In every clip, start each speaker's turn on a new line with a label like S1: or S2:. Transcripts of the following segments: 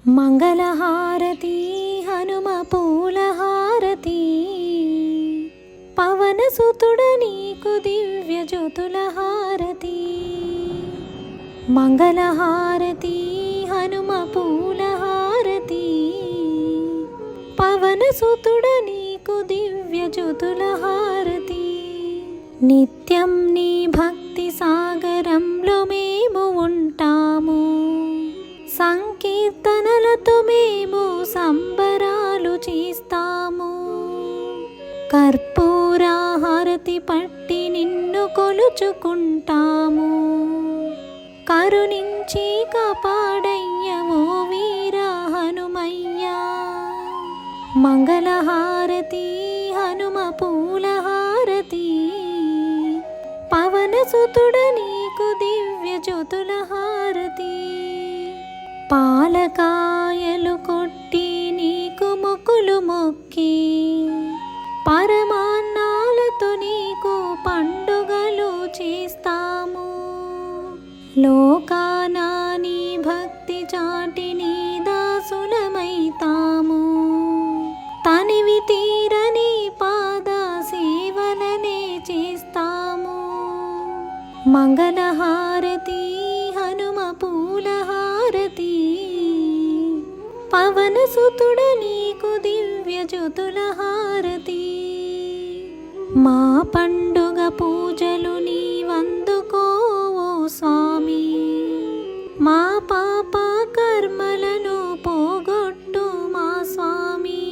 S1: మంగళహారతి హనుమ పూలహారతి, పవనసుతుడ నీకు దివ్య జ్యోతుల హారతి. మంగళహారతి హనుమ పూలహారతి, పవనసుతుడ నీకు దివ్య జ్యోతుల హారతి. నిత్యం నీ భక్తి సాగరంలో మేము ఉంటాము, సంకీర్తనలతో మేము సంబరాలు చేస్తాము. కర్పూర హారతి పట్టి నిన్ను కొలుచుకుంటాము, కరుణించి కాపాడయ్యవో వీర హనుమయ్యా. మంగళహారతి హనుమ పూలహారతి, పవనసుతుడ నీకు దివ్య జ్యోతుల హారతి. పాలకాయలు కొట్టి నీకు మొక్కులు మొక్కి, పరమాన్నాలతో నీకు పండుగలు చేస్తాము. లోకాన నీ భక్తి చాటి నీ దాసులమైతాము, తనివి తీరని పాద సేవలనే చేస్తాము. మంగళహారతి హనుమ పూలహారతి, పవనసుతుడ నీకు దివ్య జ్యోతుల హారతి. మా పండుగ పూజలు నీవందుకో ఓ స్వామి, మా పాప కర్మలను పోగొట్టు మా స్వామి.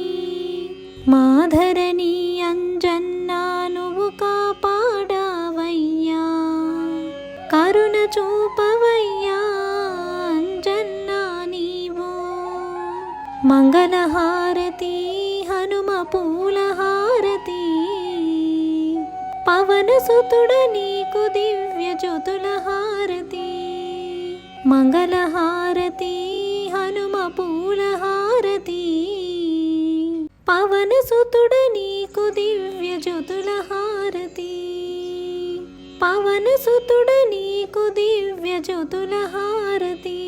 S1: మాధరణి అంజన్నా నువ్వు కాపాడవయ్యా, కరుణ చూపవయ్యా అంజన్నా నీవు. మంగళహారతి హనుమ పూలహారతి, పవనసుతుడ నీకు దివ్య జ్యోతుల హారతి. మంగళహారతి హనుమ పూలహారతి, పవనసుతుడ నీకు దివ్య జ్యోతుల హారతి. పవనసుతుడ నీకు దివ్య జ్యోతుల హారతి.